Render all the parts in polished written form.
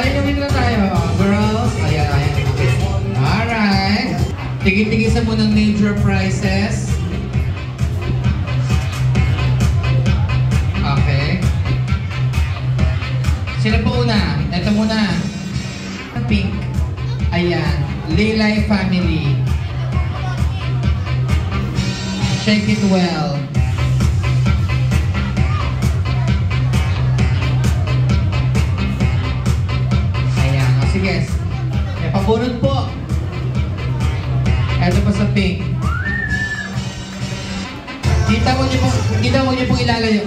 inumin na tayo. Girls. Ayan, ayan. Alright. Tigil-tigisan mo ng major prizes. Okay. Sino po una? Ito muna. Pink. Ayan. Leylay family. Shake it well. Ayan. O sige. May pabunod po. Ito pa sa pink. Kita mo niyo pong ilalayo.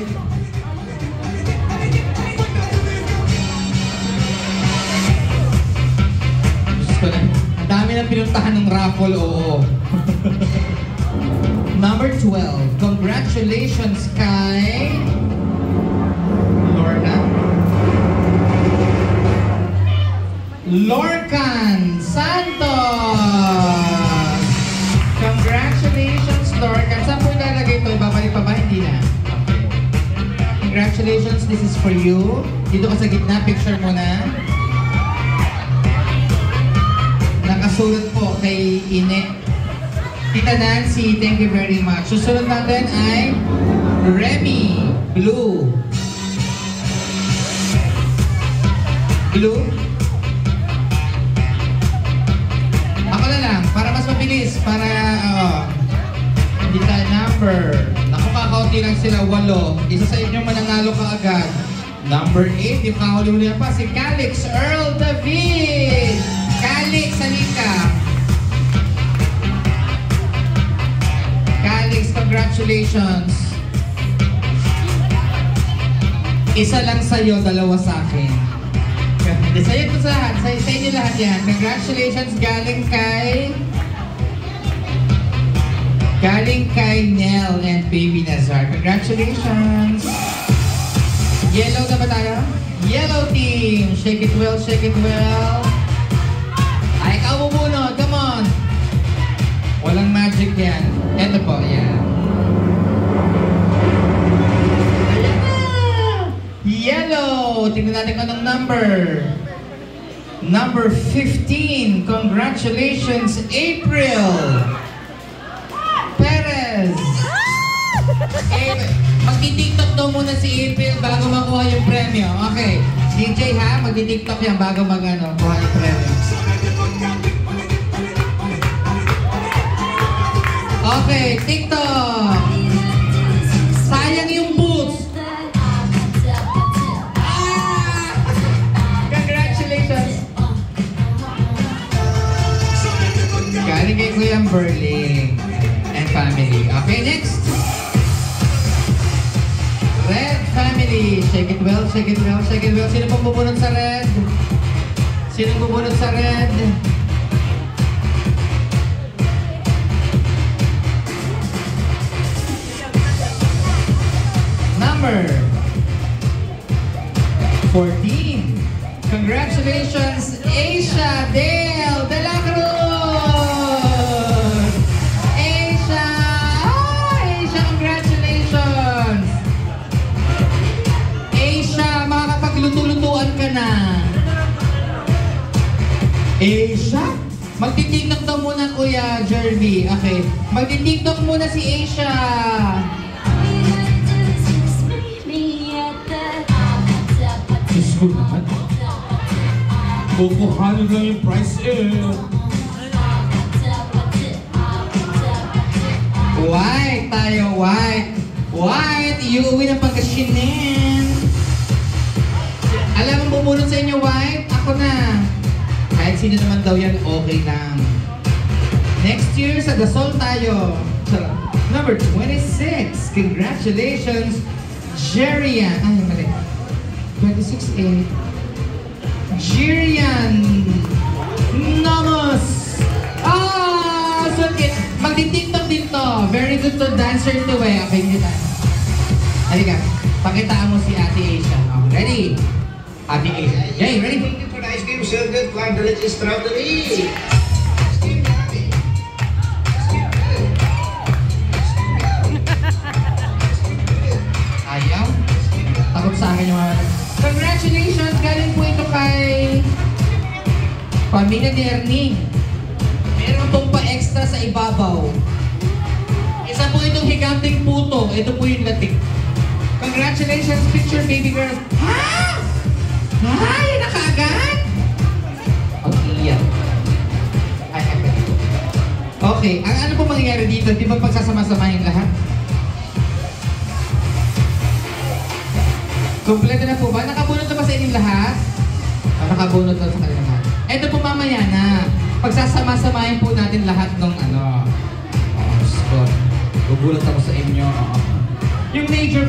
Ang dami na pinuntahan ng raffle, oo. Number 12. Congratulations kay Lorna. Lorcan Santos! Congratulations, Lorcan. Saan po ilalagay ito? Ibabalik pa ba? Hindi na. Okay. Congratulations, this is for you. Dito ka sa gitna, picture mo na. Nakasulat po kay Ine. Tita Nancy, thank you very much. Susunod natin ay Remy Blue. Blue? Ako na lang, para mas mabilis. Para, hindi tayo number. Nakapakaunti lang sila, 8. Isa sa inyo mananalo ka agad. Number 8, yung kahuli-huli pa, si Calix Earl David. Calix, halika. Calix, congratulations. Isa lang sa'yo, 2 sa akin. Sa'yo ito sa lahat. Sa inyo lahat yan. Congratulations galing kay Nell and Baby Nazar. Congratulations. Yellow na ba tayo? Yellow team. Shake it well, shake it well. Ay, ikaw muna. Come on. Walang magic yan. Ito po, yan. Ayan na! Yellow! Tingnan natin anong number. Number 15. Congratulations, April! Perez! Magti-tiktok daw muna si April bago makuha yung premyo. Okay. DJ ha, magti-tiktok yan bago kuha yung premyo. Okay, TikTok! Sayang yung boots! Congratulations! Galing kay Kuya Berling and family. Okay, next! Red family. Shake it well, shake it well, shake it well. Sino pong bubunod sa red? Sino bubunod sa red? Number 14. Congratulations, Asia Dale de la Cruz! Asia! Asia, congratulations! Asia, makakapagluto-lutuan ka na. Asia? Magti-tiktok daw muna, Kuya Jervy. Okay. Magti-tiktok muna si Asia. Kukuhanin lang yung price White tayo, white. White, iuwi ng Pangasinan. Alam mo bumunod sa inyo, white? Ako na. Kahit sino naman daw yan, okay lang. Next year, sa Gasol tayo. Number 26. Congratulations, Jerian. Ay, mali. 26A. Jerian Namos. So magti-tiktok din to. Very good to dancer to eh. Okay, hindi tayo. Halika, pakitaan mo si Ate Asia. Ready? Ate Asia. Yay, ready? Thank you for the ice cream, so good. Climb the latest strawberry. Ayaw. Takot sa akin yung mga... Congratulations! Galing po ito kay Pamilya ni Ernie. Meron pong pa-extra sa ibabaw. Isa po itong higanting puto. Ito po yung latik. Congratulations, picture baby girl. Ha? Ha? Yan na kaagad? Pag-iyak. Okay, ang ano po mangyayari dito? Di ba pagsasama-samahin lahat? Kompleto na po ba? Nakabunot na ba sa inyong lahat? Nakabunot na sa kanila lahat. Ito po mamaya na. Pagsasama-samahin po natin lahat ng ano. Oh, Scott. Gugulat ako sa inyo. Yung major